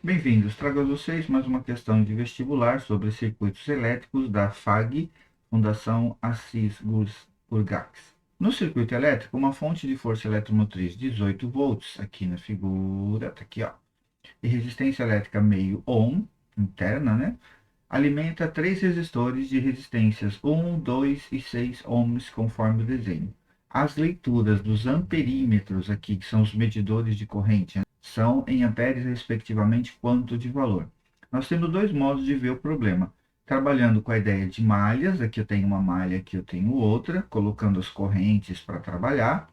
Bem-vindos, trago a vocês mais uma questão de vestibular sobre circuitos elétricos da FAG, Fundação Assis Gurgax. No circuito elétrico, uma fonte de força eletromotriz 18 volts, aqui na figura, tá aqui ó, e resistência elétrica meio ohm, interna, né? Alimenta três resistores de resistências 1, 2 e 6 ohms, conforme o desenho. As leituras dos amperímetros aqui, que são os medidores de corrente, né, são em amperes, respectivamente, quanto de valor. Nós temos dois modos de ver o problema. Trabalhando com a ideia de malhas, aqui eu tenho uma malha, aqui eu tenho outra, colocando as correntes para trabalhar,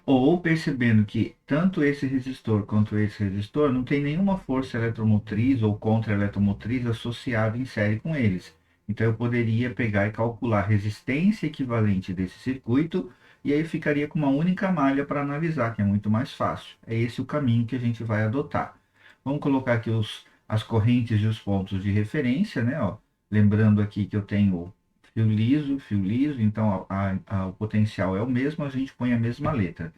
ou percebendo que tanto esse resistor quanto esse resistor não tem nenhuma força eletromotriz ou contra-eletromotriz associada em série com eles. Então eu poderia pegar e calcular a resistência equivalente desse circuito e aí ficaria com uma única malha para analisar, que é muito mais fácil. É esse o caminho que a gente vai adotar. Vamos colocar aqui as correntes e os pontos de referência, né? Ó, lembrando aqui que eu tenho fio liso, então o potencial é o mesmo, a gente põe a mesma letra.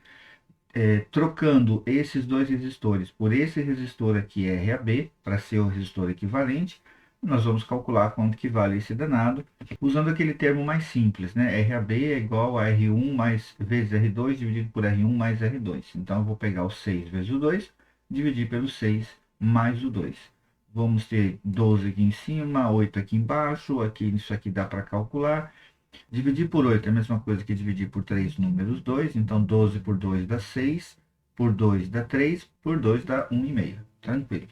Trocando esses dois resistores por esse resistor aqui, RAB, para ser o resistor equivalente, nós vamos calcular quanto que vale esse danado, usando aquele termo mais simples, né? RAB é igual a R1 vezes R2 dividido por R1 mais R2. Então, eu vou pegar o 6 vezes o 2, dividir pelo 6 mais o 2. Vamos ter 12 aqui em cima, 8 aqui embaixo, aqui isso aqui dá para calcular. Dividir por 8 é a mesma coisa que dividir por 3 números 2. Então, 12 por 2 dá 6, por 2 dá 3, por 2 dá 1,5. Tranquilo.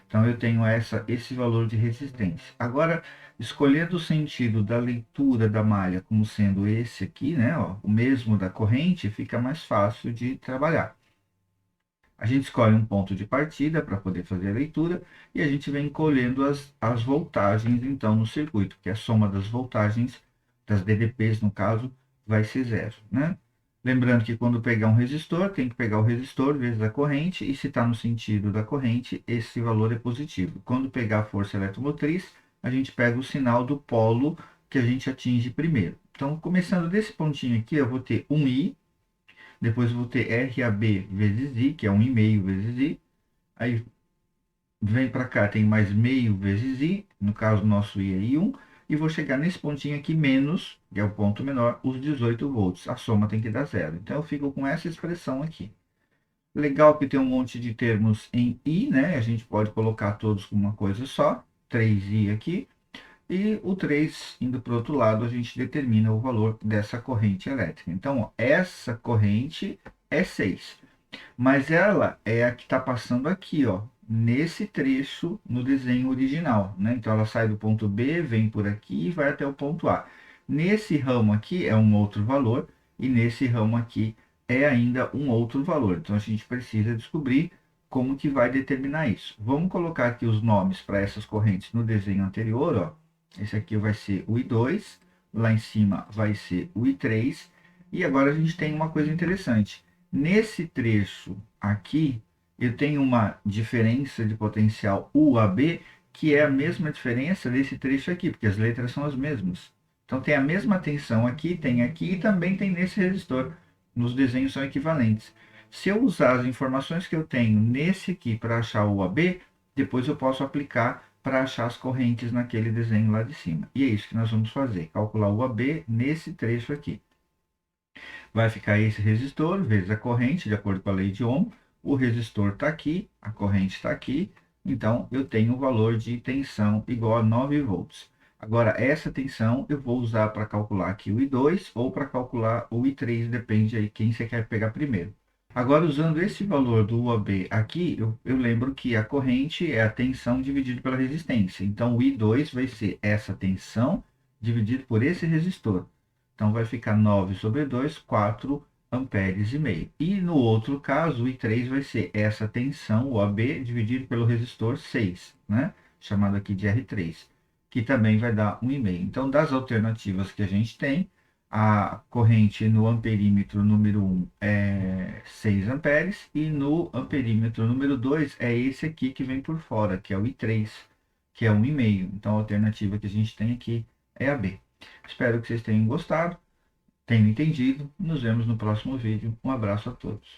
Então, eu tenho esse valor de resistência. Agora, escolhendo o sentido da leitura da malha como sendo esse aqui, né, ó, o mesmo da corrente, fica mais fácil de trabalhar. A gente escolhe um ponto de partida para poder fazer a leitura e a gente vem colhendo as voltagens, então, no circuito, que é a soma das voltagens, das DDPs, no caso, vai ser zero, né? Lembrando que quando pegar um resistor, tem que pegar o resistor vezes a corrente, e se está no sentido da corrente, esse valor é positivo. Quando pegar a força eletromotriz, a gente pega o sinal do polo que a gente atinge primeiro. Então, começando desse pontinho aqui, eu vou ter um I, depois eu vou ter RAB vezes I, que é 1,5 vezes I. Aí vem para cá, tem mais meio vezes I, no caso nosso I é I1. E vou chegar nesse pontinho aqui, menos, que é o ponto menor, os 18 volts. A soma tem que dar zero. Então eu fico com essa expressão aqui. Legal que tem um monte de termos em I, né? A gente pode colocar todos com uma coisa só. 3I aqui. E o 3, indo para o outro lado, a gente determina o valor dessa corrente elétrica. Então, ó, essa corrente é 6, mas ela é a que está passando aqui, ó, nesse trecho no desenho original, né? Então, ela sai do ponto B, vem por aqui e vai até o ponto A. Nesse ramo aqui é um outro valor e nesse ramo aqui é ainda um outro valor. Então, a gente precisa descobrir como que vai determinar isso. Vamos colocar aqui os nomes para essas correntes no desenho anterior, ó. Esse aqui vai ser o I2, lá em cima vai ser o I3. E agora a gente tem uma coisa interessante. Nesse trecho aqui, eu tenho uma diferença de potencial UAB, que é a mesma diferença desse trecho aqui, porque as letras são as mesmas. Então tem a mesma tensão aqui e também tem nesse resistor. Nos desenhos são equivalentes. Se eu usar as informações que eu tenho nesse aqui para achar o UAB, depois eu posso aplicar para achar as correntes naquele desenho lá de cima. E é isso que nós vamos fazer, calcular o AB nesse trecho aqui. Vai ficar esse resistor vezes a corrente, de acordo com a lei de Ohm. O resistor está aqui, a corrente está aqui, então eu tenho o valor de tensão igual a 9 volts. Agora, essa tensão eu vou usar para calcular aqui o I2 ou para calcular o I3, depende aí quem você quer pegar primeiro. Agora, usando esse valor do UAB aqui, eu lembro que a corrente é a tensão dividida pela resistência. Então, o I2 vai ser essa tensão dividido por esse resistor. Então, vai ficar 9 sobre 2, 4 amperes e meio. E no outro caso, o I3 vai ser essa tensão, o AB, dividido pelo resistor 6, né? Chamado aqui de R3, que também vai dar 1,5. Então, das alternativas que a gente tem, a corrente no amperímetro número 1 é 6 amperes e no amperímetro número 2 é esse aqui que vem por fora, que é o I3, que é 1,5. Então, a alternativa que a gente tem aqui é a B. Espero que vocês tenham gostado, tenham entendido. Nos vemos no próximo vídeo. Um abraço a todos.